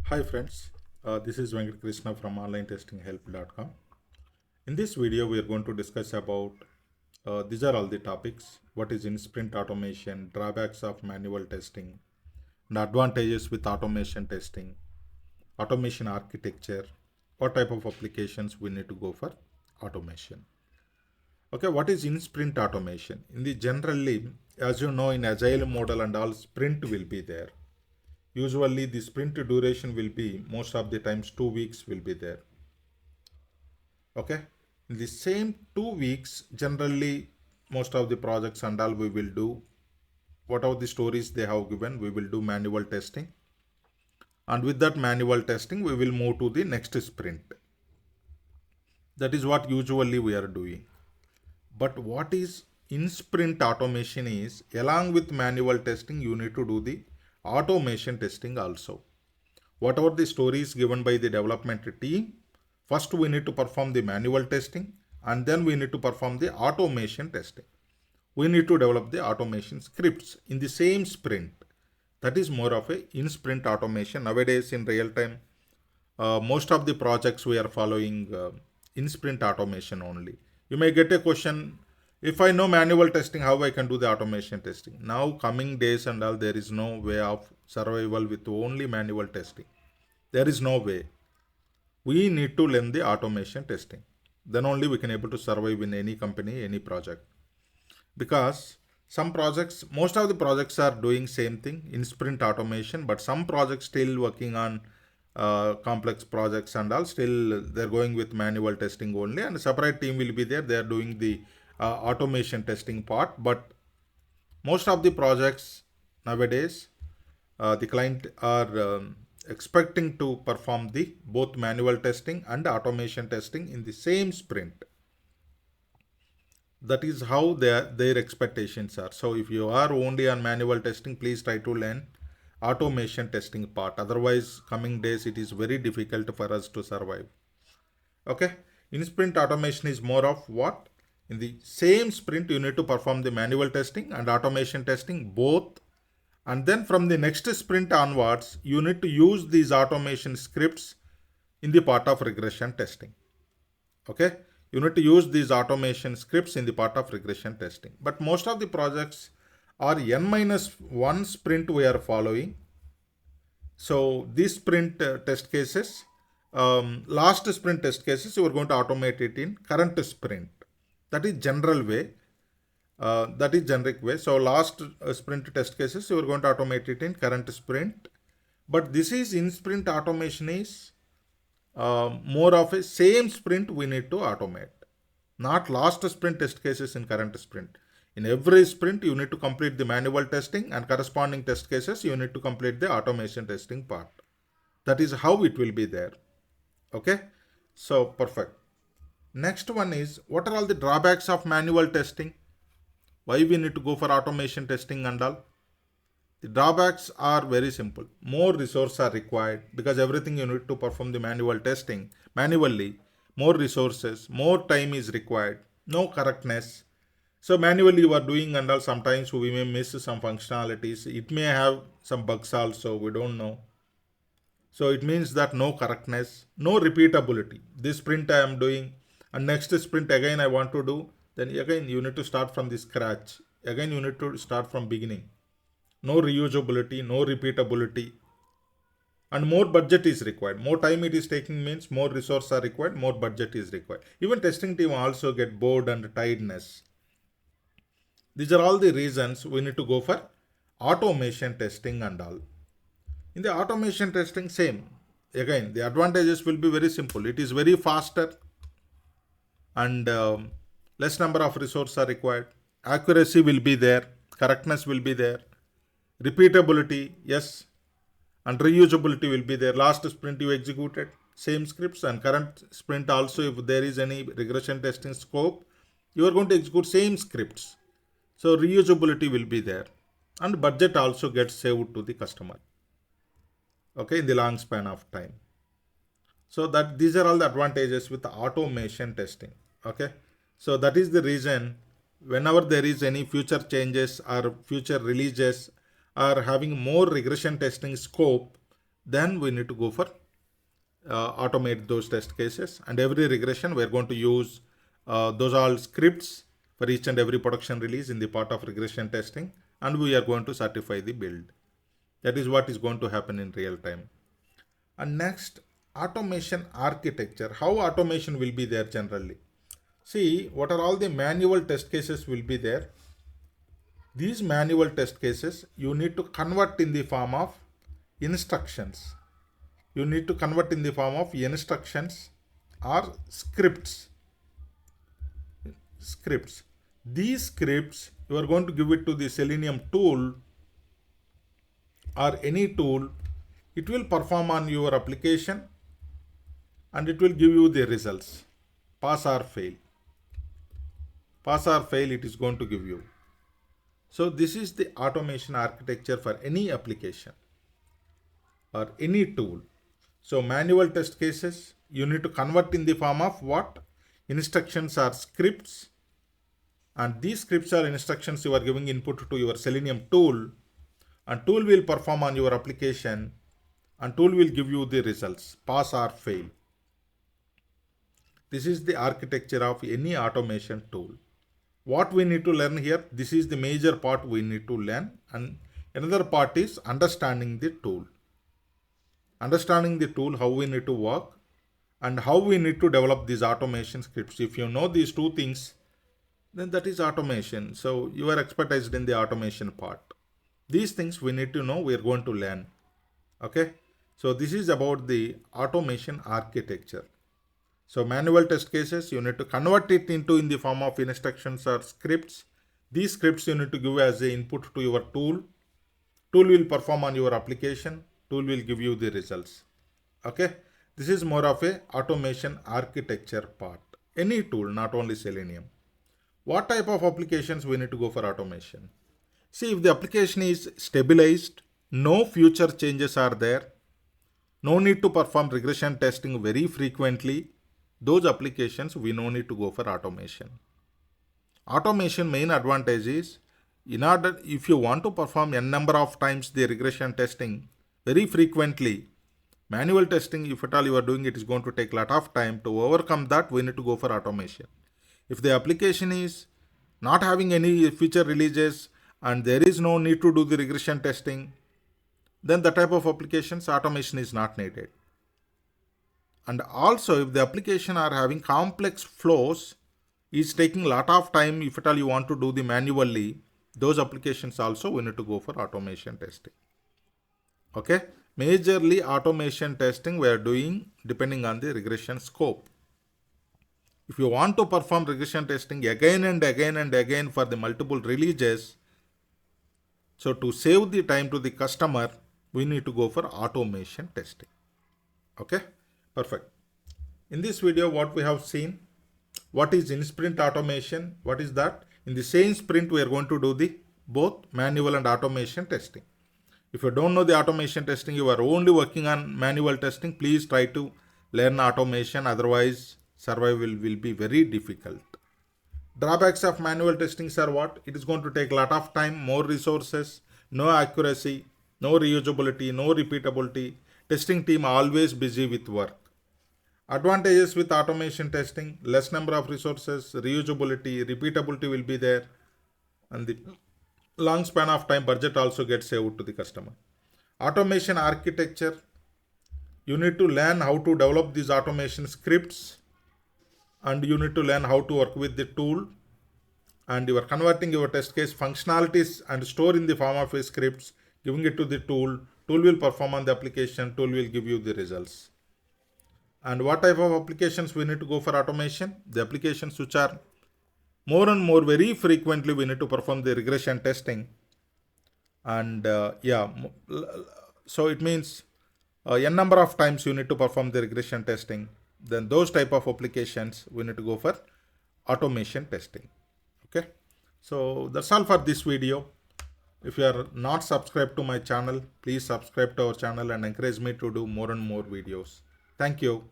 Hi friends, this is Venkat Krishna from OnlineTestingHelp.com. In this video, we are going to discuss about these are all the topics: what is in-sprint automation, drawbacks of manual testing, and advantages with automation testing, automation architecture, what type of applications we need to go for automation. Okay, what is in-sprint automation? In the generally, as you know, in Agile model and all, sprint will be there. Usually the sprint duration will be most of the times 2 weeks will be there. Okay. In the same 2 weeks, generally most of the projects and all we will do whatever the stories they have given, we will do manual testing. And with that manual testing, we will move to the next sprint. That is what usually we are doing. But what is in sprint automation is along with manual testing, you need to do the automation testing also. Whatever the stories given by the development team, first we need to perform the manual testing and then we need to perform the automation testing. We need to develop the automation scripts in the same sprint. That is more of a in-sprint automation. Nowadays in real time, most of the projects we are following in-sprint automation only. You may get a question, if I know manual testing, how I can do the automation testing? Now coming days and all, there is no way of survival with only manual testing. There is no way. We need to learn the automation testing. Then only we can able to survive in any company, any project. Because some projects, most of the projects are doing same thing in sprint automation, but some projects still working on complex projects and all, still they're going with manual testing only, and a separate team will be there. They are doing the automation testing part. But most of the projects nowadays, the client are expecting to perform the both manual testing and automation testing in the same sprint. That is how their expectations are. So if you are only on manual testing, please try to learn automation testing part. Otherwise, coming days it is very difficult for us to survive. Okay, in sprint automation is more of what? In the same sprint, you need to perform the manual testing and automation testing both. And then from the next sprint onwards, you need to use these automation scripts in the part of regression testing. Okay, you need to use these automation scripts in the part of regression testing. But most of the projects are n-1 sprint we are following. So these sprint test cases, last sprint test cases, you are going to automate it in current sprint. That is general way. That is generic way. So last sprint test cases, you are going to automate it in current sprint. But this is in sprint automation is more of a same sprint we need to automate. Not last sprint test cases in current sprint. In every sprint, you need to complete the manual testing and corresponding test cases, you need to complete the automation testing part. That is how it will be there. Okay. So perfect. Next one is, what are all the drawbacks of manual testing? Why we need to go for automation testing and all? The drawbacks are very simple. More resources are required because everything you need to perform the manual testing manually. More resources, more time is required, no correctness. So manually you are doing and all, sometimes we may miss some functionalities. It may have some bugs also, we don't know. So it means that no correctness, no repeatability. This sprint I am doing and next sprint again I want to do, then again you need to start from the scratch. Again you need to start from beginning. No reusability, no repeatability, and more budget is required. More time it is taking means more resources are required, more budget is required. Even testing team also get bored and tiredness. These are all the reasons we need to go for automation testing and all. In the automation testing, same. Again, the advantages will be very simple. It is very faster and less number of resources are required. Accuracy will be there, correctness will be there, repeatability, yes, and reusability will be there. Last sprint you executed same scripts, and current sprint also, if there is any regression testing scope, you are going to execute same scripts. So reusability will be there, and budget also gets saved to the customer. Okay, in the long span of time. So that these are all the advantages with the automation testing. Okay, so that is the reason whenever there is any future changes or future releases are having more regression testing scope, then we need to go for automate those test cases. And every regression we're going to use those all scripts for each and every production release in the part of regression testing, and we are going to certify the build. That is what is going to happen in real time. And next, automation architecture. How automation will be there generally? See, what are all the manual test cases will be there. These manual test cases you need to convert in the form of instructions. You need to convert in the form of instructions or scripts. These scripts you are going to give it to the Selenium tool or any tool. It will perform on your application and it will give you the results. Pass or fail. Pass or fail it is going to give you. So this is the automation architecture for any application or any tool. So manual test cases you need to convert in the form of what? Instructions or scripts, and these scripts or instructions you are giving input to your Selenium tool, and tool will perform on your application and tool will give you the results, pass or fail. This is the architecture of any automation tool. What we need to learn here, this is the major part we need to learn, and another part is understanding the tool. Understanding the tool, how we need to work and how we need to develop these automation scripts. If you know these two things, then that is automation. So you are expertised in the automation part. These things we need to know, we are going to learn. Okay. So this is about the automation architecture. So manual test cases, you need to convert it into in the form of instructions or scripts. These scripts you need to give as an input to your tool. Tool will perform on your application. Tool will give you the results. Okay. This is more of a automation architecture part. Any tool, not only Selenium. What type of applications we need to go for automation? See, if the application is stabilized, no future changes are there, no need to perform regression testing very frequently, those applications we no need to go for automation. Automation main advantage is, if you want to perform n number of times the regression testing very frequently, manual testing, if at all you are doing it, is going to take a lot of time. To overcome that, we need to go for automation. If the application is not having any feature releases and there is no need to do the regression testing, then the type of applications automation is not needed. And also, if the application are having complex flows, is taking a lot of time, if at all you want to do the manually, those applications also we need to go for automation testing. Okay. Majorly automation testing we are doing depending on the regression scope. If you want to perform regression testing again and again and again for the multiple releases, so to save the time to the customer, we need to go for automation testing. Okay, perfect. In this video, what we have seen, what is in sprint automation? What is that? In the same sprint, we are going to do the both manual and automation testing. If you don't know the automation testing, you are only working on manual testing, please try to learn automation. Otherwise, survival will be very difficult. Drawbacks of manual testing are what? It is going to take a lot of time, more resources, no accuracy, no reusability, no repeatability. Testing team always busy with work. Advantages with automation testing, less number of resources, reusability, repeatability will be there, and the long span of time budget also gets saved to the customer. Automation architecture, you need to learn how to develop these automation scripts, and you need to learn how to work with the tool, and you are converting your test case functionalities and store in the form of a scripts, giving it to the tool. Tool will perform on the application, tool will give you the results. And what type of applications we need to go for automation? The applications which are more and more very frequently we need to perform the regression testing. And so it means n number of times you need to perform the regression testing. Then those type of applications we need to go for automation testing. Okay. So that's all for this video. If you are not subscribed to my channel, please subscribe to our channel and encourage me to do more and more videos. Thank you.